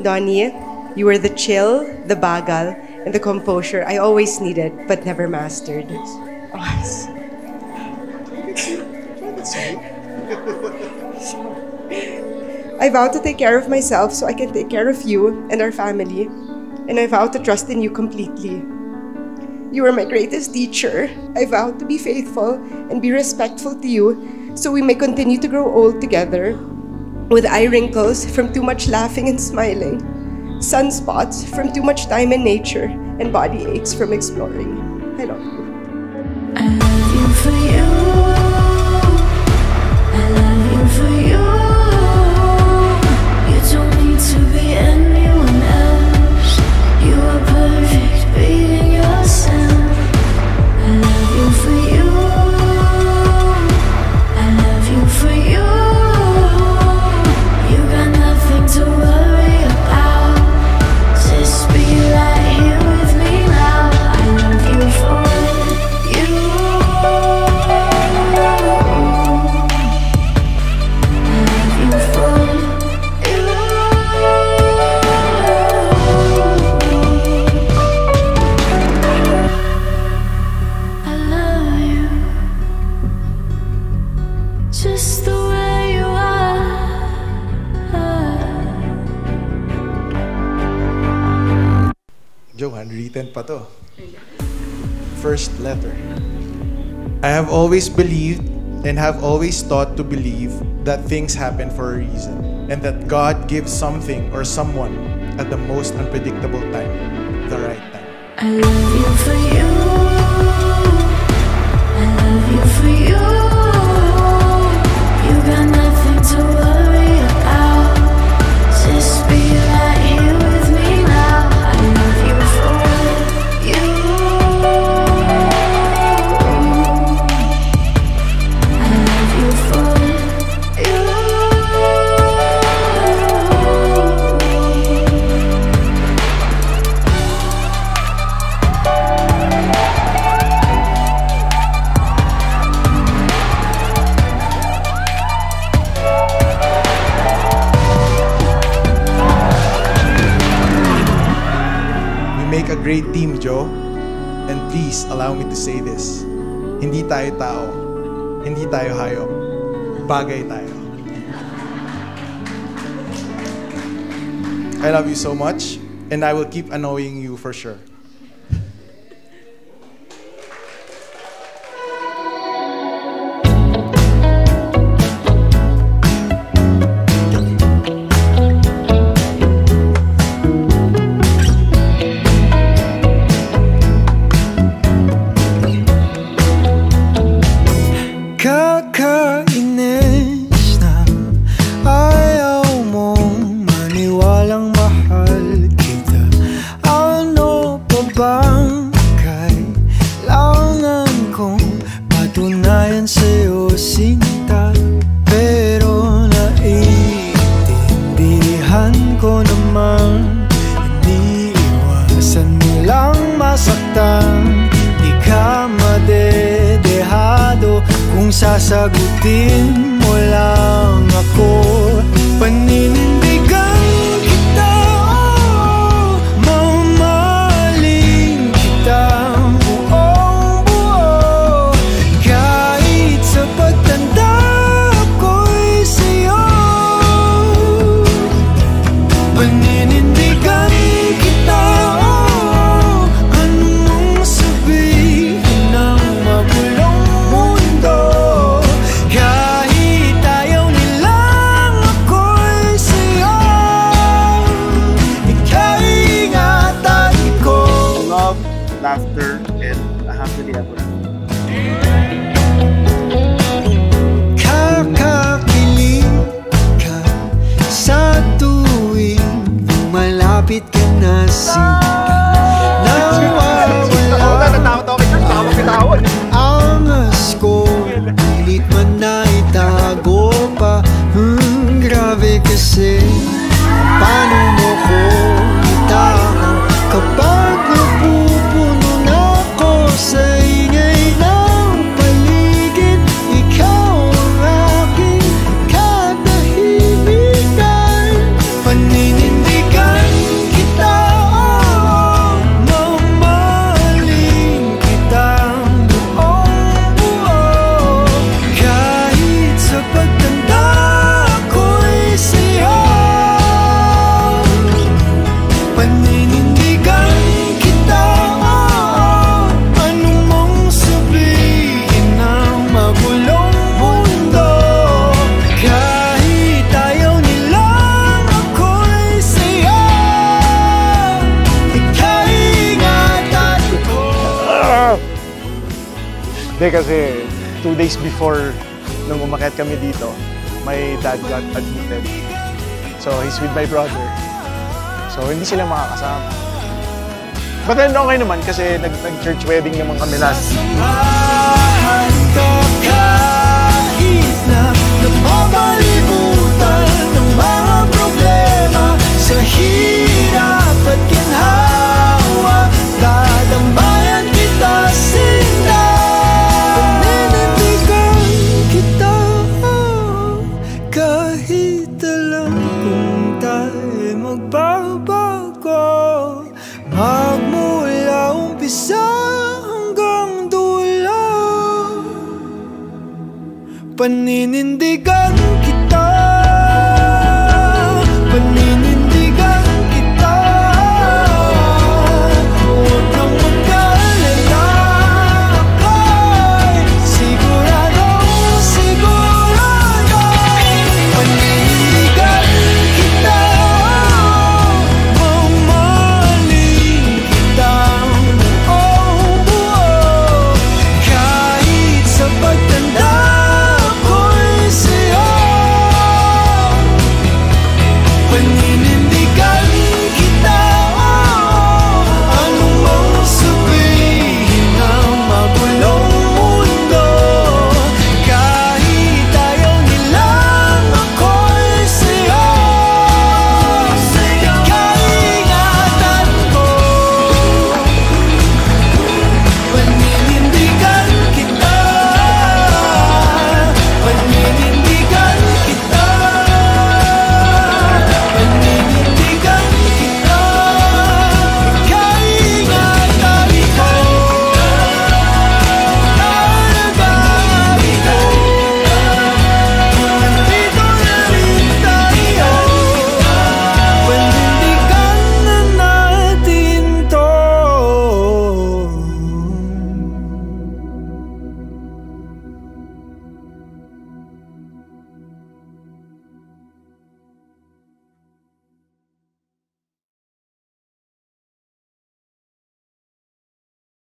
Donnie, you were the chill, the bagal, and the composure I always needed but never mastered. Oh, I vow to take care of myself so I can take care of you and our family, and I vow to trust in you completely. You are my greatest teacher. I vow to be faithful and be respectful to you so we may continue to grow old together, with eye wrinkles from too much laughing and smiling, sunspots from too much time in nature, and body aches from exploring. I love you. I love you for you. I love you for you. You don't need to be anyone else. You are perfect being yourself. I love you for you. I love you for you. You got nothing to worry about. Just be right here with me now. I love you for you. I love you for you. I love you just the way you are. Joe, handwritten pa to. First letter. I have always believed and have always thought to believe that things happen for a reason, and that God gives something or someone at the most unpredictable time, the right time. I love you for you. I love you for you. You got nothing to worry about. Just be right here with me now. I love you for you. I love you for you. Make a great team, Joe. And please allow me to say this. Hindi tayo tao. Hindi tayo hayop. Bagay tayo. I love you so much, and I will keep annoying you for sure. Kakainis na ayaw mong maniwalang mahal kita. Ano pa bang kailangan kong patunayan sa'yo, sinta? Pero naiintindihan ko naman, hindi iwasan mo lang masaktan. Di ka madedehado kung sasagutin mo lang ako. Paninindigan kita, oh, mamahalin kita buong buo. Kahit sa pagtanda ko'y sa'yo. Paninindigan kita, oh, anong sabihin ng magulong mundo. Kahit ayaw nilang ako'y sa'yo, ika'y ingatan ko. Love, laughter, and a happily ever after. Kakakilig ka sa tuwing malapit ka na, sinta. Nawawala angas ko, pilit man na itago pa. Grabe kasi, paano mo ko itago kapag napupuno na ako sa ingay ng paligid. Ikaw ang aking katahimikan. Paninindigan Hindi kasi 2 days before nung umakyat kami dito, my dad got admitted. So he's with my brother. So hindi sila makakasama. But then okay naman kasi nag-church wedding naman kami last. Samahan ka kahit na napapalibutan ng mga problema sa hirap at ginhawa. Dadambayan kita sinta, paninindigan kita kahit alam kung tayo magbabago. Magmula umpisa hanggang dulo, paninindigan